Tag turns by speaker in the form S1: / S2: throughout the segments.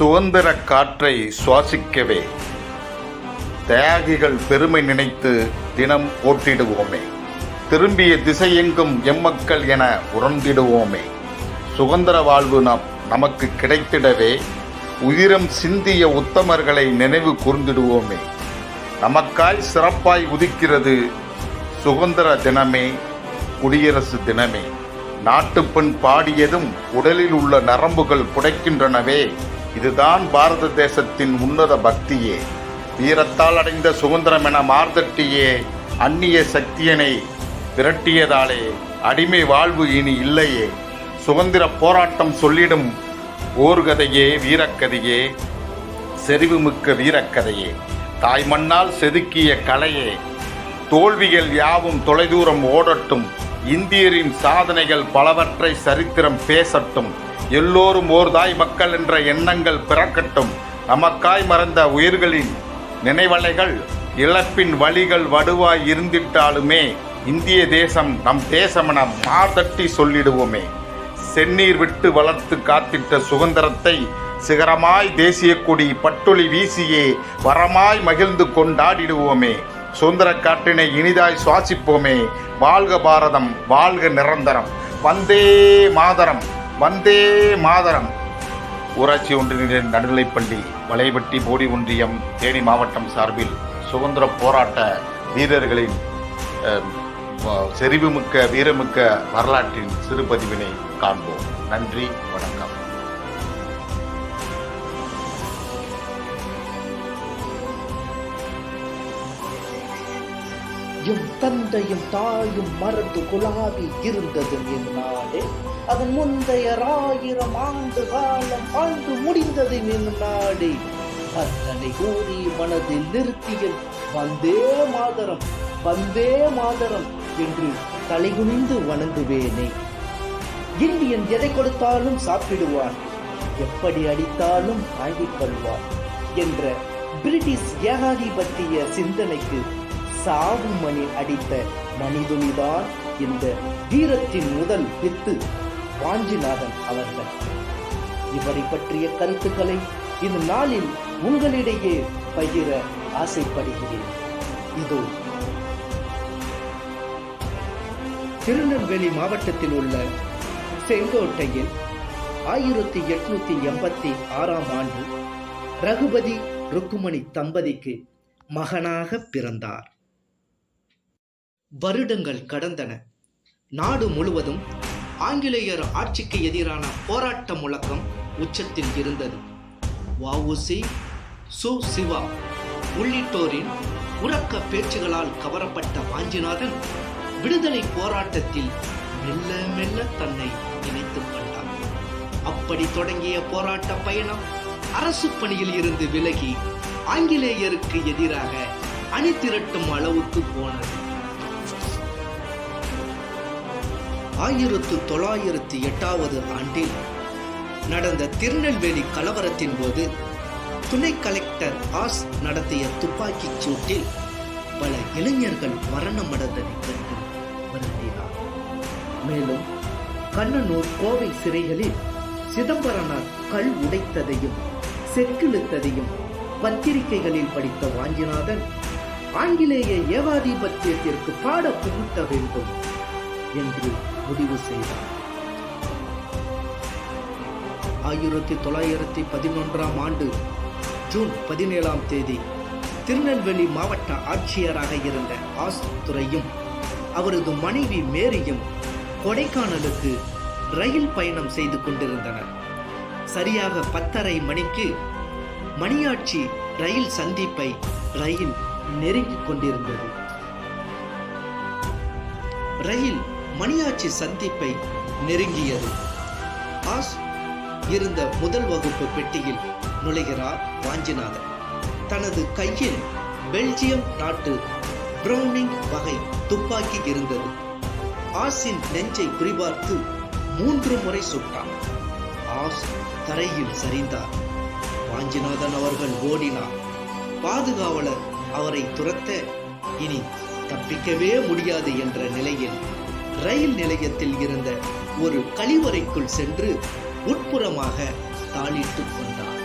S1: சுதந்திர காற்றை சுவாசிக்கவே தியாகிகள் பெருமை நினைத்து தினம் போற்றிடுவோமே. திரும்பிய திசையெங்கும் எம்மக்கள் என உணர்ந்திடுவோமே. சுதந்திர வாழ்வு நமக்கு கிடைத்திடவே உயிரம் சிந்திய உத்தமர்களை நினைவு கூர்ந்திடுவோமே. நமக்காய் சிறப்பாய் உதிக்கிறது சுதந்திர தினமே, குடியரசு தினமே. நாட்டுப்பெண் பாடியதும் உடலில் உள்ள நரம்புகள் புடைக்கின்றனவே. இதுதான் பாரத தேசத்தின் உன்னத பக்தியே. வீரத்தால் அடைந்த சுதந்திரம் என மார்தட்டியே அந்நிய சக்தியனை விரட்டியதாலே அடிமை வாழ்வு இனி இல்லையே. சுதந்திர போராட்டம் சொல்லிடும் ஓர்கதையே, வீரக்கதையே, செறிவுமிக்க வீரக்கதையே, தாய் மண்ணால் செதுக்கிய கலையே. தோல்விகள் யாவும் தொலைதூரம் ஓடட்டும், இந்தியரின் சாதனைகள் பலவற்றை சரித்திரம் பேசட்டும். எல்லோரும் ஓர்தாய் மக்கள் என்ற எண்ணங்கள் பிறக்கட்டும். நமக்காய் மறந்த உயிர்களின் நினைவலைகள் இழப்பின் வழிகள் வடுவாய் இருந்திட்டாலுமே இந்திய தேசம் நம் தேசமென மார்தட்டி சொல்லிடுவோமே. செந்நீர் விட்டு வளர்த்து காத்திட்ட சுதந்திரத்தை சிகரமாய் தேசிய கொடி பட்டொளி வீசியே வரமாய் மகிழ்ந்து கொண்டாடிடுவோமே. சுதந்திர காற்றினை இனிதாய் சுவாசிப்போமே. வாழ்க பாரதம், வாழ்க நிரந்தரம். வந்தே மாதரம், வந்தே மாதரம். ஊராட்சி ஒன்றிய நடுநிலைப்பள்ளி வலைபட்டி போடி ஒன்றியம் தேனி மாவட்டம் சார்பில் சுதந்திர போராட்ட வீரர்களின் செறிவுமிக்க வீரமிக்க வரலாற்றின் சிறுபதிவினை காண்போம். நன்றி, வணக்கம்.
S2: எம் தந்தையும் தாயும் மறந்து குலாவி இருந்ததும் என் நாடு. அதன் முந்தைய 1000 ஆண்டு காலம் வாழ்ந்து முடிந்தது என் நாடு. அத்தனை கூறி மனதில் நிறுத்திய வந்தே மாதரம், வந்தே மாதரம் என்று தலைகுனிந்து வணங்குவேனே. இந்தியன் எதை கொடுத்தாலும் சாப்பிடுவான், எப்படி அடித்தாலும் வாங்கிக் கொள்வான் என்ற பிரிட்டிஷ் ஏகாதிபத்திய சிந்தனைக்கு சாவு மணி அடித்த மனிதுனிதான் இந்த வீரத்தின் முதல் வித்து வாஞ்சிநாதன் அவர்கள். இவரை பற்றிய கருத்துக்களை இந்த நாளில் உங்களிடையே பகிர ஆசைப்படுகிறேன். இதோ திருநெல்வேலி மாவட்டத்தில் உள்ள செங்கோட்டையில் 1886 ஆண்டு ரகுபதி ருக்குமணி தம்பதிக்கு மகனாக பிறந்தார். வருடங்கள் கடந்தன. நாடு முழுவதும் ஆங்கிலேயர் ஆட்சிக்கு எதிரான போராட்ட முழக்கம் உச்சத்தில் இருந்தது. வ.உ.சி., சு. சிவா உள்ளிட்டோரின் உறக்க பேச்சுகளால் கவரப்பட்ட வாஞ்சிநாதன் விடுதலை போராட்டத்தில் மெல்ல மெல்ல தன்னை இணைத்துக் கொண்டார். அப்படி தொடங்கிய போராட்ட பயணம் அரசு பணியில் இருந்து விலகி ஆங்கிலேயருக்கு எதிராக அணி திரட்டும் அளவுக்கு போனது. 1908 ஆண்டில் நடந்த திருநெல்வேலி கலவரத்தின் போது துணை கலெக்டர் ஆஸ் நடத்திய துப்பாக்கிச் சூட்டில் பல இளைஞர்கள் மரணமடைந்ததை கண்டு வருந்தினார். மேலும் கண்ணனூர், கோவை சிறைகளில் சிதம்பரனார் கல் உடைத்ததையும் செக்கிழுத்ததையும் பத்திரிகைகளில் படித்த வாஞ்சிநாதன் ஆங்கிலேய ஏகாதிபத்தியத்திற்கு பாட புகுத்த வேண்டும் என்று முடிவு செய்தார். 1911 ஆண்டு ஜூன் 17 திருநெல்வேலி மாவட்ட ஆட்சியராக இருந்த ஆஸ் துரையும் அவரது மனைவி மேரியும் கொடைக்கானலுக்கு ரயில் பயணம் செய்து கொண்டிருந்தனர். சரியாக 10:30 மணிக்கு மணியாச்சி ரயில் சந்திப்பை ரயில் நெருங்கிக் கொண்டிருந்தது. ரயில் மணியாச்சி சந்திப்பை நெருங்கியது. ஆஸ் இருந்த முதல் வகுப்பு பெட்டியில் நுழைகிறார் வாஞ்சிநாதன். தனது கையில் பெல்ஜியம் நாட்டு பிரவுனிங் வகை துப்பாக்கி இருந்தது. ஆஸின் நெஞ்சை குறிபார்த்து 3 முறை சுட்டார். ஆஸ் தரையில் சரிந்தார். வாஞ்சிநாதன் அவர்கள் ஓடினார். பாதுகாவலர் அவரை துரத்த இனி தப்பிக்கவே முடியாது என்ற நிலையில் ரயில் நிலையத்தில் இருந்த ஒரு கழிவறைக்குள் சென்று உட்புறமாக தாளிட்டுக் கொண்டார்.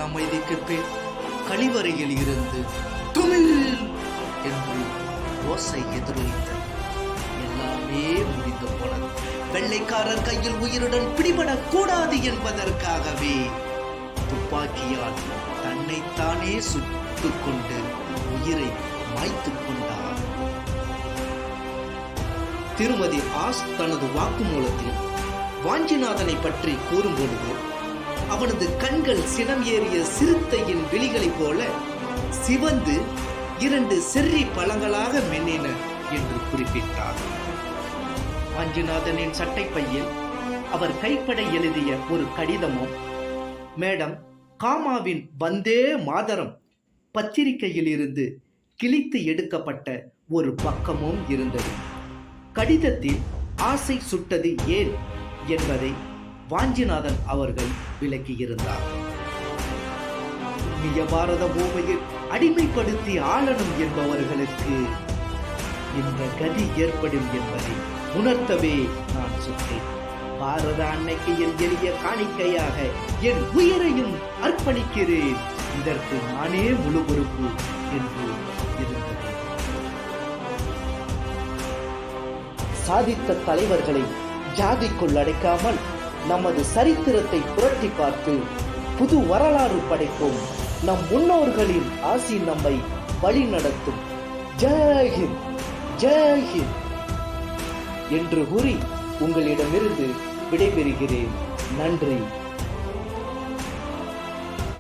S2: அமைதிக்கு பின் கழிவறையில் இருந்து துமில் என்று ஓசை எதிரொலித்தது. எல்லாமே முடிந்து போனது. வெள்ளைக்காரர் கையில் உயிருடன் பிடிபடக் கூடாது என்பதற்காகவே துப்பாக்கியால் தன்னைத்தானே சுட்டுக் கொண்டு உயிரை மாய்த்துக் கொண்டார். திருமதி ஆஸ் தனது வாக்குமூலத்தில் வாஞ்சிநாதனை பற்றி கூறும்பொழுது அவனது கண்கள் சினம் ஏறிய சிறுத்தையின் விழிகளைப் போல சிவந்து 2 செர்ரி பழங்களாக மென்னின என்று குறிப்பிட்டார். வாஞ்சிநாதனின் சட்டைப்பையில் அவர் கைப்பட எழுதிய ஒரு கடிதமும் மேடம் காமாவின் வந்தே மாதரம் பத்திரிகையில் இருந்து கிழித்து எடுக்கப்பட்ட ஒரு பக்கமும் இருந்தது. கடிதத்தில் ஆசை சுட்டது ஏன் என்பதை வாஞ்சிநாதன் அவர்கள் விளக்கியிருந்தார். புண்ணிய பாரத பூமியில் அடிமைப்படுத்தி ஆளணும் என்பவர்களுக்கு இந்த கதி ஏற்படும் என்பதை உணர்த்தவே நான் சுட்டேன். பாரத அன்னைக்கு என் எளிய காணிக்கையாக என் உயிரையும் அர்ப்பணிக்கிறேன். இதற்கு நானே முழு பொறுப்பு என்று இருந்தது. சாதித்த தலைவர்களை ஜாதிக்குள் அடைக்காமல் நமது சரித்திரத்தை புரட்டி பார்த்து புது வரலாறு படைப்போம். நம் முன்னோர்களின் ஆசி நம்மை வழி நடத்தும். ஜெய்ஹிந்த், ஜெய்ஹிந்த் என்று கூறி உங்களிடமிருந்து விடைபெறுகிறேன். நன்றி.